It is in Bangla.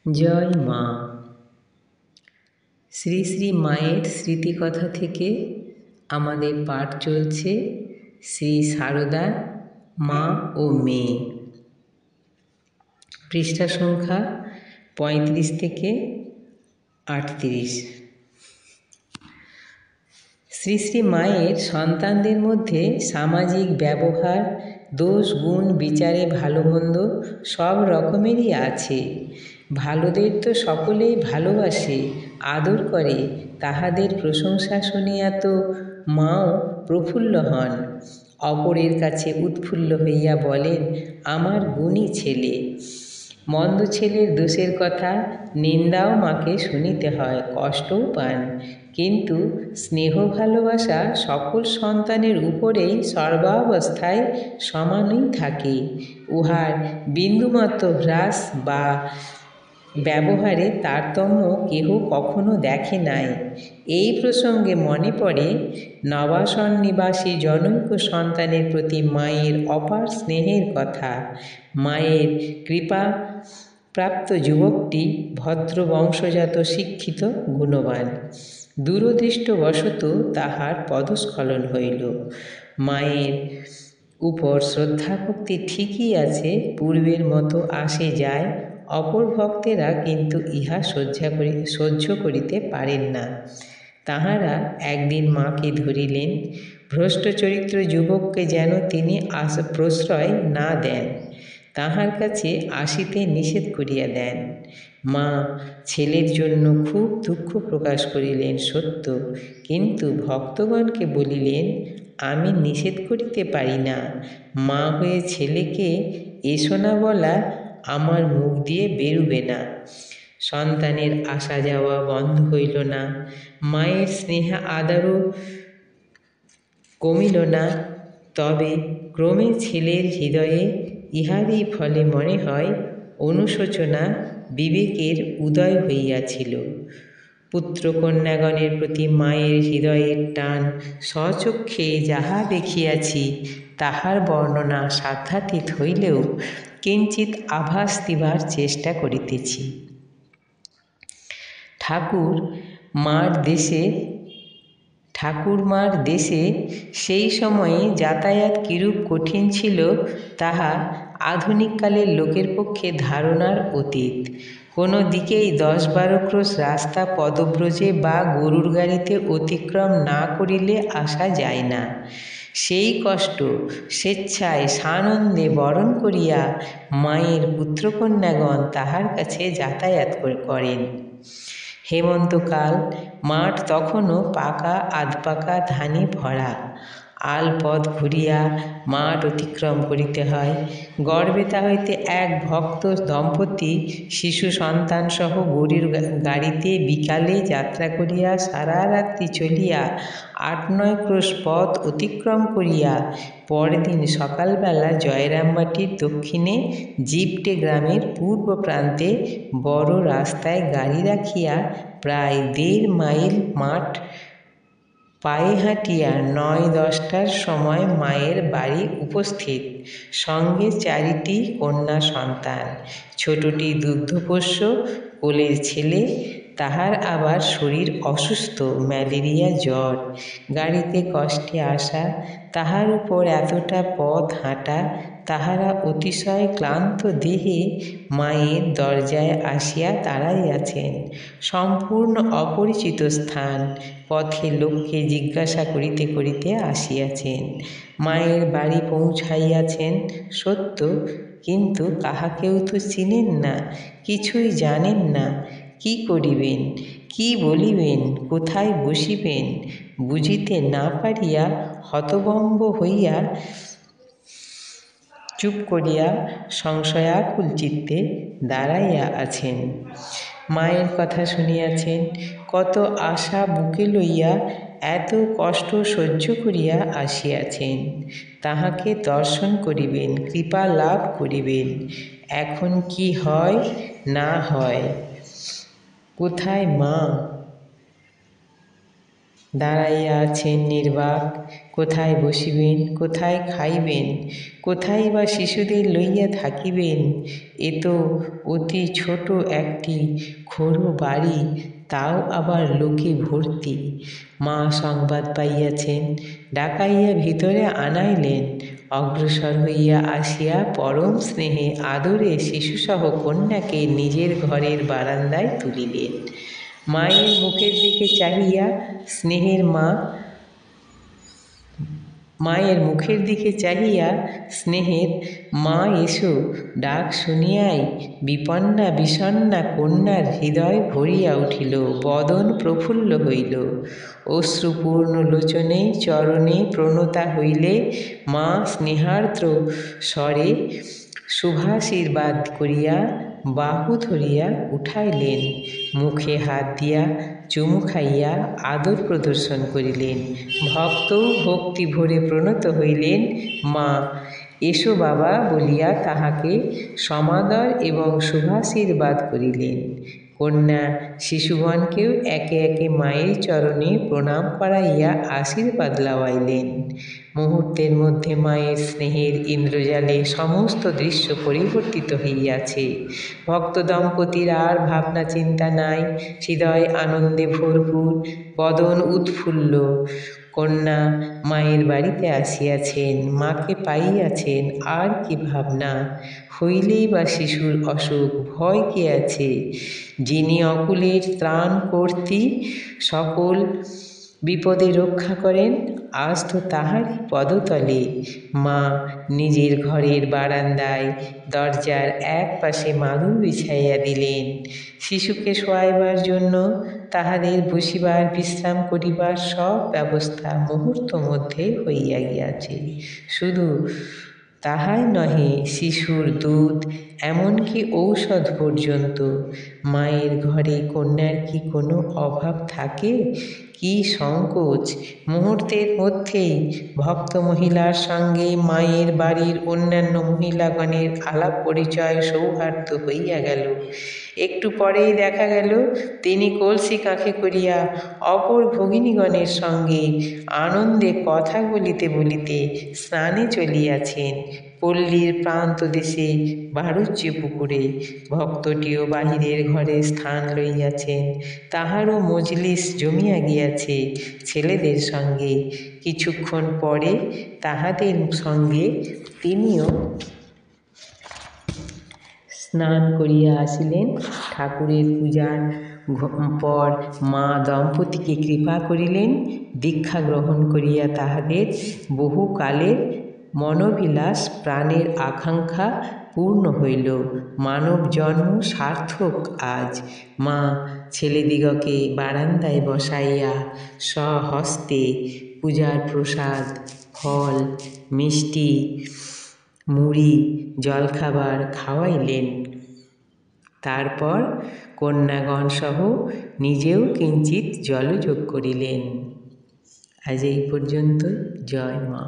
জয় মা। শ্রী শ্রী মায়ের স্মৃতিকথা থেকে আমাদের পাঠ চলছে শ্রী সারদা মা ও মেয়ে, পৃষ্ঠা সংখ্যা 35 থেকে 38। শ্রী শ্রী মায়ের সন্তানদের মধ্যে সামাজিক ব্যবহার, দোষ গুণ বিচারে ভালো মন্দ সব রকমেরই আছে। ভালোদের তো সকলেই ভালোবাসে, আদর করে, তাহাদের প্রশংসা শুনিয়া তো মাও প্রফুল্ল হন। অপরের কাছে উৎফুল্ল হইয়া বলেন, আমার গুণী ছেলে। মন্দ ছেলের দোষের কথা নিন্দাও মাকে শুনিতে হয়, কষ্টও পান। কিন্তু স্নেহ ভালোবাসা সকল সন্তানের উপরেই সর্বাবস্থায় সমানই থাকে। উহার বিন্দুমাত্র হ্রাস বা ব্যবহারে তারতম্য কেহ কখনো দেখে নাই। এই প্রসঙ্গে মনে পড়ে নবাসন নিবাসী জনৈক সন্তানের প্রতি মায়ের অপার স্নেহের কথা। মায়ের কৃপা প্রাপ্ত যুবকটি ভদ্র বংশজাত, শিক্ষিত, গুণবান। দুরদৃষ্টবশত তাহার পদস্খলন হইল। মায়ের উপর শ্রদ্ধাভক্তি ঠিকই আছে, পূর্বের মতো আসে যায়। অপর ভক্তেরা কিন্তু ইহা সহ্য করিতে পারেন না। তাহারা একদিন মাকে ধরিলেন, ভ্রষ্ট চরিত্র যুবককে যেন তিনি প্রশ্রয় না দেন, তাহার কাছে আসিতে নিষেধ করিয়া দেন। মা ছেলের জন্য খুব দুঃখ প্রকাশ করিলেন সত্য, কিন্তু ভক্তগণকে বলিলেন, আমি নিষেধ করিতে পারি না। মা হয়ে ছেলেকে এসো না বলা আমার মুখ দিয়ে বেরুবে না। সন্তানের আসা যাওয়া বন্ধ হইল না, মায়ের স্নেহ আদরও কমিল না। তবে ক্রমে ছেলের হৃদয়ে ইহারই ফলে মনে হয় অনুশোচনা বিবেকের উদয় হইয়াছিল। পুত্রকন্যাগণের প্রতি মায়ের হৃদয়ের টান স্বচক্ষে যাহা দেখিয়াছি তাহার বর্ণনা সাধ্যাতীত হইলেও কিঞ্চিৎ আভাস দিবার চেষ্টা করিতেছি। ঠাকুরমার দেশে সেই সময়ে যাতায়াত কিরূপ কঠিন ছিল তাহা আধুনিককালের লোকের পক্ষে ধারণার অতীত। কোনো দিকেই 10-12 ক্রোশ রাস্তা পদব্রজে বা গরুর গাড়িতে অতিক্রম না করিলে আসা যায় না। সেই কষ্ট স্বেচ্ছায় সানন্দে বরণ করিয়া মায়ের পুত্রকন্যাগণ তাহার কাছে যাতায়াত করেন। হেমন্তকাল, মাঠ তখনও পাকা আধপাকা ধানে ভরা। আলপথ ঘুরিয়া মাঠ অতিক্রম করিতে হয়। গড়বেতা হইতে এক ভক্ত দম্পতি শিশু সন্তানসহ গরুর গাড়িতে বিকালে যাত্রা করিয়া সারা রাত্রি চলিয়া 8-9 ক্রোশ পথ অতিক্রম করিয়া পরদিন সকালবেলা জয়রামবাটির দক্ষিণে জিপটে গ্রামের পূর্ব প্রান্তে বড় রাস্তায় গাড়ি রাখিয়া প্রায় 1.5 মাইল মাঠ পায়ে হাঁটিয়া 9-10টার সময় মায়ের বাড়ি উপস্থিত। সঙ্গে 4টি কন্যা সন্তান, ছোটটি দুগ্ধপোষ্য, কোলের ছেলে। তাহার আবার শরীর অসুস্থ, ম্যালেরিয়া জ্বর। গাড়িতে কষ্টে আসা, তাহার উপর এতটা পথ হাঁটা। তাহারা অতিশয় ক্লান্ত দেহে মায়ের দরজায় আসিয়া দাঁড়াইয়াছেন। সম্পূর্ণ অপরিচিত স্থান, পথে লোককে জিজ্ঞাসা করিতে করিতে আসিয়াছেন। মায়ের বাড়ি পৌঁছাইয়াছেন সত্য, কিন্তু কাহাকেও তো চিনেন না, কিছুই জানেন না। কি করিবেন, কি বলিবেন, কোথায় বসিবেন বুঝিতে না পারিয়া হতভম্ব হইয়া চুপ করিয়া সংশয়াকুল চিত্তে দাঁড়াইয়া আছেন। মায়ের কথা শুনিয়াছেন, কত আশা বুকে লইয়া এত কষ্ট সহ্য করিয়া আসিয়াছেন। তাহাকে দর্শন করিবেন, কৃপা লাভ করিবেন। এখন কি হয় না হয়, কোথায় মা? দাঁড়াইয়া আছেন নির্বাক, কোথায় বসিবেন, কোথায় খাইবেন, কোথায় বা শিশুদের লইয়া থাকিবেন। এ তো অতি ছোট একটি খোড়ো বাড়ি, তাও আবার লোকে ভর্তি। মা সংবাদ পাইয়াছেন, ডাকাইয়া ভিতরে আনাইলেন। অগ্রসর হইয়া আসিয়া পরম স্নেহে আদরে শিশুসহ কন্যাকে নিজের ঘরের বারান্দায় তুলিলেন। মায়ের মুখের দিকে চাহিয়া মায়ের মুখের দিকে চাহিয়া স্নেহের মা এসো ডাক শুনিয়াই বিপন্না বিষণ্না কন্যার হৃদয় ভরিয়া উঠিল, বদন প্রফুল্ল হইল। অশ্রুপূর্ণ লোচনে চরণে প্রণতা হইলে মা স্নেহার্দ্র স্বরে শুভাশীর্বাদ করিয়া বাহু ধরিয়া উঠাইলেন, মুখে হাত দিয়া চুমু খাইয়া আদর প্রদর্শন করিলেন। ভক্তও ভক্তি ভরে প্রণত হইলেন। মা এসো বাবা বলিয়া তাহাকে সমাদর এবং শুভাশীর্বাদ করিলেন। কন্যা শিশুগণকেও একে একে মায়ের চরণে প্রণাম করাইয়া আশীর্বাদ লাওয়াইলেন। মুহূর্তের মধ্যে মায়ের স্নেহের ইন্দ্রজালে সমস্ত দৃশ্য পরিবর্তিত হইয়াছে। ভক্ত দম্পতির আর ভাবনা চিন্তা নাই, হৃদয় আনন্দে ভরপুর, বদন উৎফুল্ল। কন্যা মায়ের বাড়িতে আসিয়াছেন, মাকে পাইয়াছেন, আর কি ভাবনা। হইলেই বা শিশুর অসুখ, ভয় কি আছে। যিনি অকুলের ত্রাণ কর্ত্রী, সকল বিপদে রক্ষা করেন, আজ তো তাহারই পদতলে। মা নিজের ঘরের বারান্দায় দরজার এক পাশে মাদুর বিছাইয়া দিলেন। শিশুকে শোয়াইবার জন্য তাহাদের বসিবার বিশ্রাম করিবার সব ব্যবস্থা মুহূর্ত মধ্যে হইয়া গিয়াছে। শুধু তাহাই নহে, শিশুর দুধ এমনকি ঔষধ পর্যন্ত। মায়ের ঘরে কন্যার কি কোনো অভাব থাকে? কি সংকোচ! মুহূর্তের মধ্যেই ভক্ত মহিলার সঙ্গে মায়ের বাড়ির অন্যান্য মহিলাগণের আলাপ পরিচয় সৌহার্দ্য হইয়া গেল। একটু পরেই দেখা গেল তিনি কলসি কাঁখে করিয়া অপর ভগিনীগণের সঙ্গে আনন্দে কথা বলিতে বলিতে স্নানে চলিয়াছেন পল্লীর প্রান্তদেশে বাড়ুজ্যে পুকুরে। ভক্তটিও বাহিরের ঘরে স্থান লইয়াছেন, তাহারও মজলিস জমিয়া গিয়াছে ছেলেদের সঙ্গে। কিছুক্ষণ পরে তাহাদের সঙ্গে তিনিও স্নান করিয়া আসিলেন। ঠাকুরের পূজার পর মা দম্পতিকে কৃপা করিলেন। দীক্ষা গ্রহণ করিয়া তাহাদের বহুকালের মনোবিলাস প্রাণের আকাঙ্ক্ষা পূর্ণ হইল। মানব জন্ম সার্থক আজ। মা ছেলেদিগকে বারান্দায় বসাইয়া স্বহস্তে পূজার প্রসাদ, ফল, মিষ্টি, মুড়ি, জলখাবার খাওয়াইলেন। তারপর কন্যাগণসহ নিজেও কিঞ্চিৎ জলযোগ করিলেন। আজ এই পর্যন্ত। জয় মা।